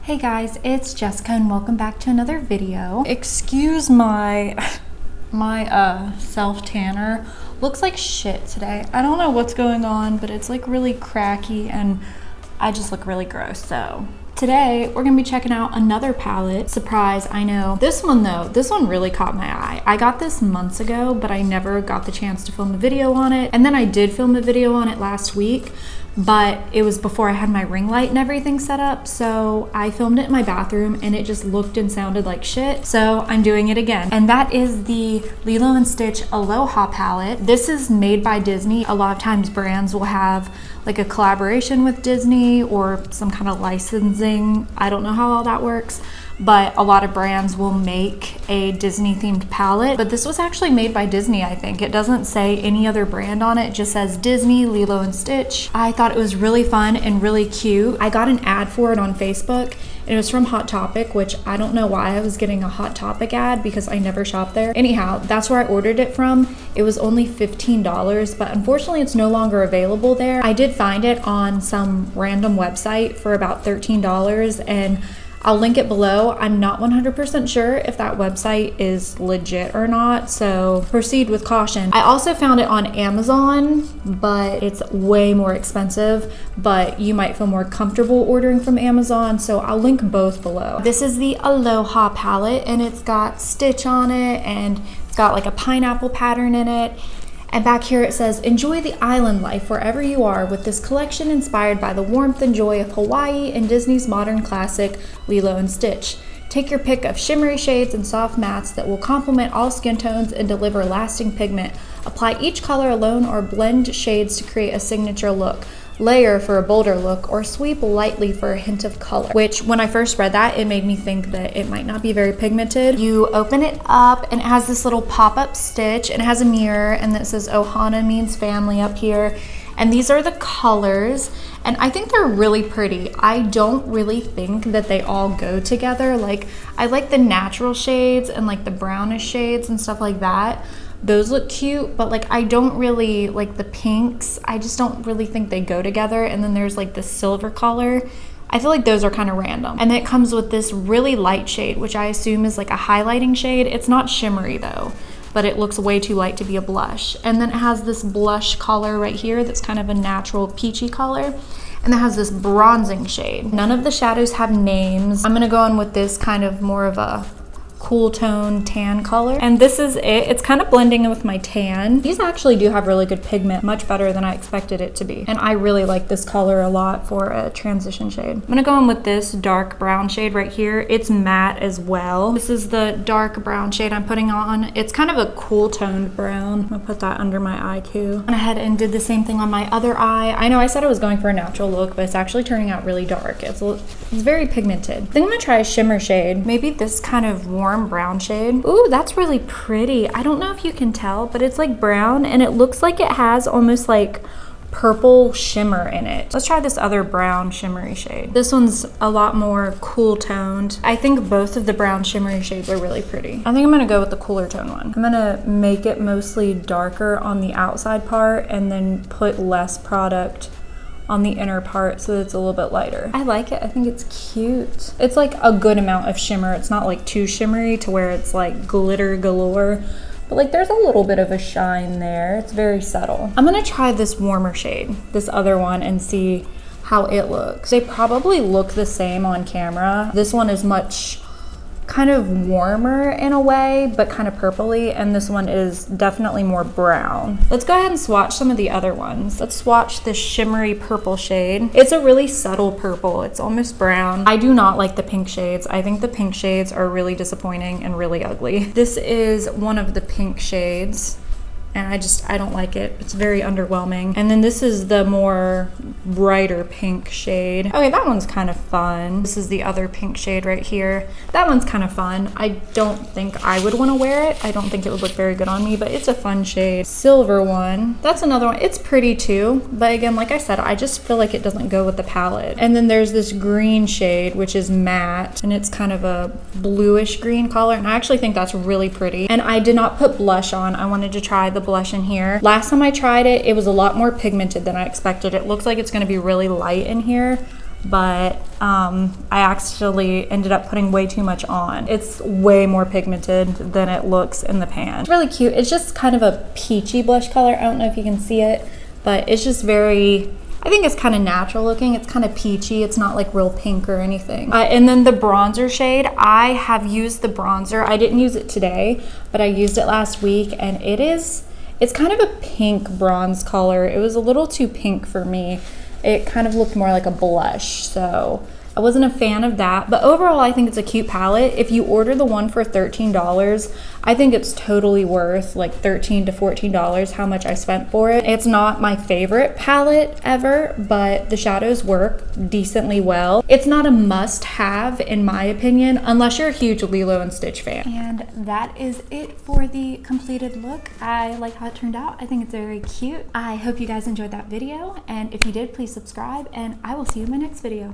Hey guys, it's Jessica and welcome back to another video. Excuse my self tanner. Looks like shit today. I don't know what's going on, but it's like really cracky and I just look really gross. So today we're gonna be checking out another palette. Surprise, I know. This one though, this one really caught my eye. I got this months ago, but I never got the chance to film a video on it. And then I did film a video on it last week, but it was before I had my ring light and everything set up. So I filmed it in my bathroom and it just looked and sounded like shit. So I'm doing it again. And that is the Lilo and Stitch Aloha palette. This is made by Disney. A lot of times brands will have like a collaboration with Disney or some kind of licensing. I don't know how all that works, but a lot of brands will make a Disney themed palette. But this was actually made by Disney, I think. It doesn't say any other brand on it. It just says Disney, Lilo and Stitch. I thought it was really fun and really cute. I got an ad for it on Facebook. It was from Hot Topic, which I don't know why I was getting a Hot Topic ad because I never shop there. Anyhow, that's where I ordered it from. It was only $15, but unfortunately it's no longer available there. I did find it on some random website for about $13 and I'll link it below. I'm not 100% sure if that website is legit or not, so proceed with caution. I also found it on Amazon, but it's way more expensive, but you might feel more comfortable ordering from Amazon, so I'll link both below. This is the Aloha palette, and it's got Stitch on it, and it's got like a pineapple pattern in it. And back here it says, enjoy the island life wherever you are with this collection inspired by the warmth and joy of Hawaii and Disney's modern classic, Lilo and Stitch. Take your pick of shimmery shades and soft mattes that will complement all skin tones and deliver lasting pigment. Apply each color alone or blend shades to create a signature look. Layer for a bolder look or sweep lightly for a hint of color. Which when I first read that, it made me think that it might not be very pigmented. You open it up and it has this little pop-up stitch and it has a mirror and that says Ohana means family up here. And these are the colors and I think they're really pretty. I don't really think that they all go together. Like I like the natural shades and like the brownish shades and stuff like that. Those look cute, but like I don't really like the pinks. I just don't really think they go together. And then there's like the silver color. I feel like those are kind of random. And then it comes with this really light shade, which I assume is like a highlighting shade. It's not shimmery though, but it looks way too light to be a blush. And then it has this blush color right here that's kind of a natural peachy color. And it has this bronzing shade. None of the shadows have names. I'm gonna go in with this kind of more of a cool tone tan color, and this is it. It's kind of blending in with my tan. These actually do have really good pigment, much better than I expected it to be, and I really like this color a lot for a transition shade. I'm gonna go in with this dark brown shade right here. It's matte as well. This is the dark brown shade I'm putting on. It's kind of a cool toned brown. I'm gonna put that under my eye too. Went ahead and did the same thing on my other eye. I know I said I was going for a natural look, but it's actually turning out really dark. It's very pigmented. I think I'm gonna try a shimmer shade. Maybe this kind of warm brown shade. Ooh, that's really pretty. I don't know if you can tell, but it's like brown and it looks like it has almost like purple shimmer in it. Let's try this other brown shimmery shade. This one's a lot more cool toned. I think both of the brown shimmery shades are really pretty. I think I'm gonna go with the cooler tone one. I'm gonna make it mostly darker on the outside part and then put less product on the inner part so that it's a little bit lighter. I like it. I think it's cute. It's like a good amount of shimmer. It's not like too shimmery to where it's like glitter galore, but like there's a little bit of a shine there. It's very subtle. I'm gonna try this warmer shade, this other one, and see how it looks. They probably look the same on camera. This one is much kind of warmer in a way, but kind of purpley, and this one is definitely more brown. Let's go ahead and swatch some of the other ones. Let's swatch this shimmery purple shade. It's a really subtle purple. It's almost brown. I do not like the pink shades. I think the pink shades are really disappointing and really ugly. This is one of the pink shades. And I don't like it. It's very underwhelming. And then this is the more brighter pink shade. Okay, that one's kind of fun. This is the other pink shade right here. That one's kind of fun. I don't think I would want to wear it. I don't think it would look very good on me, but it's a fun shade. Silver one. That's another one. It's pretty too, but again, like I said, I just feel like it doesn't go with the palette. And then there's this green shade, which is matte, and it's kind of a bluish green color, and I actually think that's really pretty. And I did not put blush on. I wanted to try the blush in here. Last time I tried it, it was a lot more pigmented than I expected. It looks like it's going to be really light in here, but I actually ended up putting way too much on. It's way more pigmented than it looks in the pan. It's really cute. It's just kind of a peachy blush color. I don't know if you can see it, but it's just very, I think it's kind of natural looking. It's kind of peachy. It's not like real pink or anything. And then the bronzer shade, I have used the bronzer. I didn't use it today, but I used it last week, and it's kind of a pink bronze color. It was a little too pink for me. It kind of looked more like a blush, so I wasn't a fan of that. But overall, I think it's a cute palette. If you order the one for $13, I think it's totally worth like $13 to $14 how much I spent for it. It's not my favorite palette ever, but the shadows work decently well. It's not a must-have in my opinion, unless you're a huge Lilo and Stitch fan. And that is it for the completed look. I like how it turned out. I think it's very cute. I hope you guys enjoyed that video, and if you did, please subscribe, and I will see you in my next video.